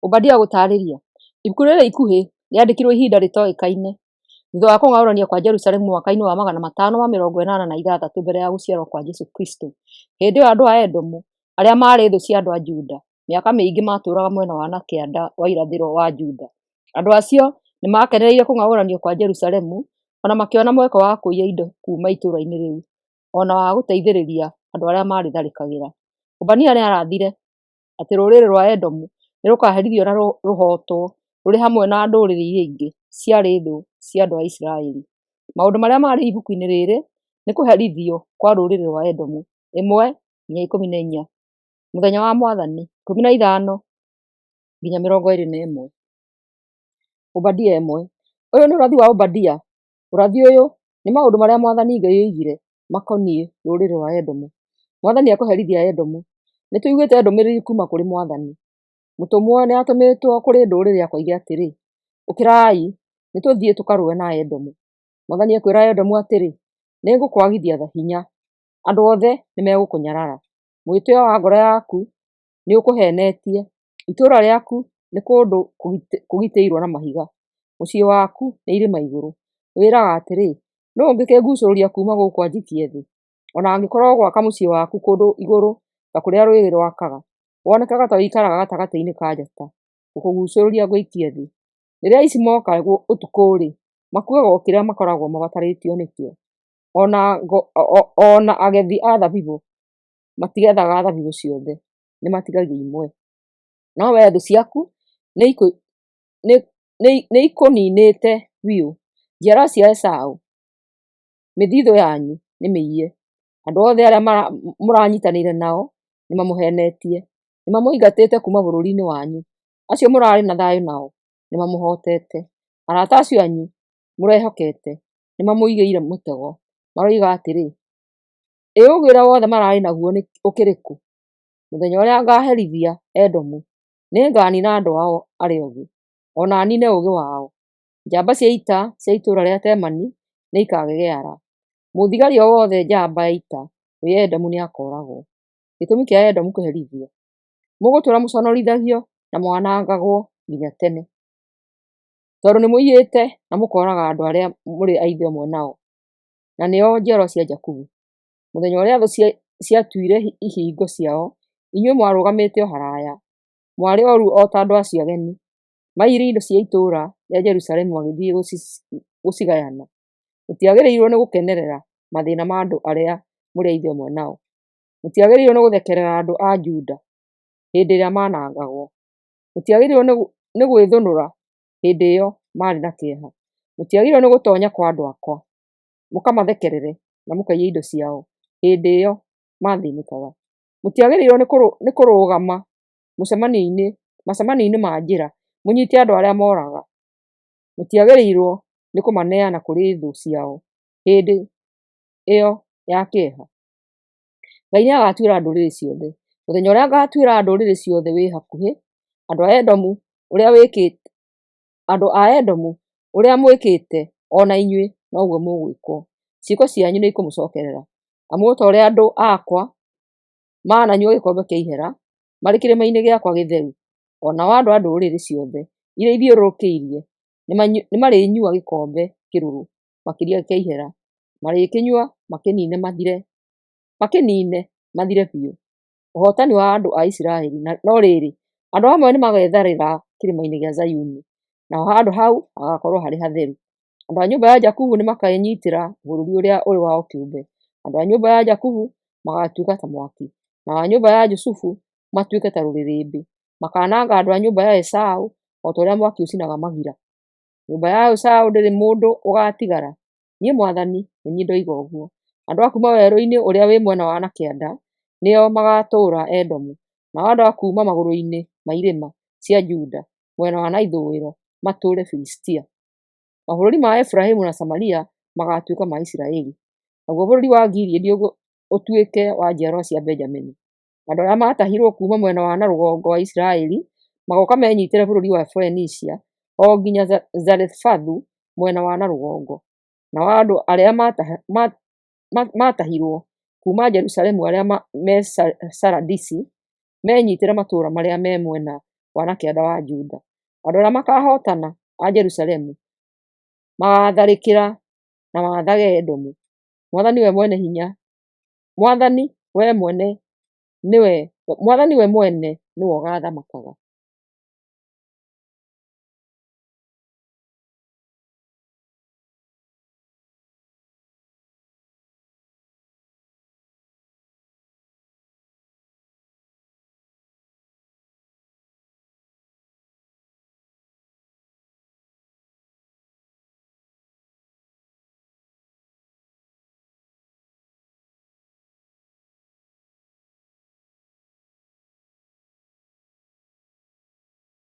Obadia gũtarĩria. Ibuku rĩrĩ ikuhĩ rĩandĩkirwo ihinda rĩtoĩkaine thutha wa kũng'aũranio kwa Jerusalemu mwaka-inĩ wa 586 mbere ya gũciarwo kwa Jesũ Kristo. Hĩndĩ ĩyo andũ a Edomu, arĩa maarĩ thũ cia andũ a Juda, mĩaka mĩingĩ matũũraga mwena wa nakĩanda wa irathĩro wa Juda. Andũ acio nĩ maakenereire kũng'aũranio kwa Jerusalemu, ona makĩona mweke wa kũiya indo kuuma itũũra-inĩ rĩu, ona wa gũteithĩrĩria andũ arĩa maarĩtharĩkagĩra. Obadia nĩ arathire atĩ rũrĩrĩ rwa Edomu nĩ rũkaherithio na rũhootwo rũrĩ hamwe na ndũrĩrĩ iria ingĩ ciarĩ thũ cia andũ a Isiraeli. Maũndũ marĩa marĩ ibuku-inĩ rĩrĩ nĩ kũherithio kwa rũrĩrĩ rwa Edomu 1-14, mũthenya wa Mwathani 15-21. Obadia 1. Ũyũ nĩ ũrathi wa Obadia. Ũrathi ũyũ nĩ maũndũ marĩa Mwathani Ngai oigire makoniĩ rũrĩrĩ rwa Edomu. Mwathani ekũherithia Edomu. Nĩ tũiguĩte ndũmĩrĩri kuuma kũrĩ Mwathani. Mũtũmwo nĩ atũmĩtwo kũrĩ ndũrĩrĩ akoige atĩrĩ, ũkĩrai nĩ tũthiĩ tũkarũe na Edomu. Mwathani ekwĩra Edomu atĩrĩ, nĩ ngũkwagithia hinya, andũ othe nĩ megũkũnyarara. Mwĩtĩo wa ngoro yaku nĩ ũkũhenetie, itũũra rĩaku nĩ kũndũ kũgitĩirwo na mahiga, mũciĩ waku nĩ irĩma igũrũ. Wĩraga atĩrĩ, nũũ ũngĩkĩngucũrũria kuuma gũkũ anjikie thĩ? Ona angĩkorwo gwaka mũciĩ waku kũndũ igũrũ ta kũrĩa rũũĩ rwakaga, wonekaga ta ũikaraga gatagatĩ-inĩ ka njata, gũkũgucũrũria ngũikie thĩ. Rĩrĩa aici moka ũtukũ-rĩ, makuaga o kĩrĩa makoragwo mabatarĩtio nĩkĩo. Ona agethi a thabibũ matigethaga thabibũ ciothe, nĩ matigagia imwe. No wee thũ ciaku nĩ ikũninĩte biũ. Njiarwa cia Esaũ, mĩthithũ yanyu nĩ mĩiye. Andũ othe arĩa mũranyitanĩire nao nĩ mamũhenetie, nĩ mamũingatĩte kuuma bũrũri-inĩ wanyu. Acio mũrarĩ na thayũ nao nĩ mamũhootete. Arata acio anyu mũrehokete nĩ mamũigĩire mũtego. Maroiga atĩrĩ, ĩ ũguĩra wothe mararĩ naguo ũkĩrĩkũ? Mũthenya ũrĩa ngaherithia Edomu, nĩ nganiina andũ ao arĩa othe, ona niine ũũgĩ wao. Njamba cia ita cia itũũra rĩa Temani nĩ ikagegeara. Mũthigari o wothe njamba ya ita wĩ Edomu nĩ akooragwo. Gĩtũmi kĩa Edomu kũherithio: mũgũtũũra mũconorithagio na mwanangagwo nginya tene, tondũ nĩ mũiyĩte na mũkooraga andũ arĩa mũrĩ a ithe ũmwe nao, na nĩo njiarwa cia Jakubu. Mũthenya ũrĩa thũ ciatuire ihingo ciao, inyuĩ mwarũgamĩte o haraya, mwarĩ oru o ta andũ acio ageni, maiyire indo cia itũũra rĩa Jerusalemu magĩthiĩ gũcigayana. Mũtiagĩrĩirwo nĩ gũkenerera mathĩĩna ma andũ arĩa mũrĩ a ithe ũmwe nao. Mũtiagĩrĩirwo nĩ gũthekerera andũ a Juda hĩndĩ ĩrĩa manangagwo. Mũtiagĩrĩirwo nĩ gwĩthũnũra hĩndĩ ĩyo marĩ na kĩeha. Mũtiagĩrĩirwo nĩ gũtoonya kwa andũ akwa mũkamathekerere na mũkaiya indo ciao hĩndĩ ĩyo mathĩnĩkaga. Mũtiagĩrĩirwo nĩ kũrũgama macemania-inĩ ma njĩra mũnyiite andũ arĩa mooraga. Mũtiagĩrĩirwo nĩ kũmaneana kũrĩ thũ ciao hĩndĩ ĩyo ya kĩeha. Ngai nĩ agatuĩra ndũrĩrĩ ciothe. Mũthenya ũrĩa ngaatuĩra ndũrĩrĩ ciothe wĩ hakuhĩ. Andũ a Edomu ũrĩa mwĩkĩte o na inyuĩ noguo mũgwĩkwo. Ciĩko cianyu nĩ ikũmũcokerera, amu o ta ũrĩa andũ akwa mananyua gĩkombe kĩa ihera marĩ kĩrĩma-inĩ gĩakwa gĩtheru, o nao andũ a ndũrĩrĩ ciothe iria ithiũrũrũkĩirie nĩ marĩnyua gĩkombe kĩrũrũ makĩria kĩa ihera. Marĩkĩnyua makĩniine mathire biũ. Ũhootani wa andũ a Isiraeli. No rĩrĩ, andũ amwe nĩ magetharĩra kĩrĩma-inĩ gĩa Zayuni, naho handũ hau hagakorwo harĩ hatheru. Andũ a nyũmba ya Jakubu nĩ makenyiitĩra bũrũri ũrĩa ũrĩ wao kĩũmbe. Andũ a nyũmba ya Jakubu magatuĩka ta mwaki, nao a nyũmba ya Jusufu matuĩke ta rũrĩrĩmbĩ. Makananga andũ a nyũmba ya Esaũ o ta ũrĩa mwaki ũcinaga magira. Nyũmba ya Esaũ ndĩrĩ mũndũ ũgaatigara. Niĩ Mwathani nĩ niĩ ndoiga ũguo. Andũ a kuuma werũ-inĩ ũrĩa wĩ mwena wa nakĩanda nĩo magaatũũra Edomu, nao andũ a kuuma magũrũ-inĩ ma irĩma cia Juda mwena wa na ithũĩro matũũre Filistia. Mabũrũri ma Efiraimu na Samaria magatuĩka ma Isiraeli, naguo bũrũri wa Gileadi ũtuĩke wa njiarwa cia Benjamini. Andũ arĩa maatahirwo kuuma mwena wa na rũgongo wa Isiraeli magoka menyiitĩre bũrũri wa Foenicia o nginya Zarefathu mwena wa na rũgongo. Nao andũ arĩa maatahirwo kuuma Jerusalemu arĩa me Saradisi menyiitĩre matũũra marĩa me mwena wana kĩanda wa Juda. Andũ arĩa makahotana a Jerusalemu magatharĩkĩra na mathage Edomu. Mwathani we mwene hinya, Mwathani we mwene niwe ũgathamakaga.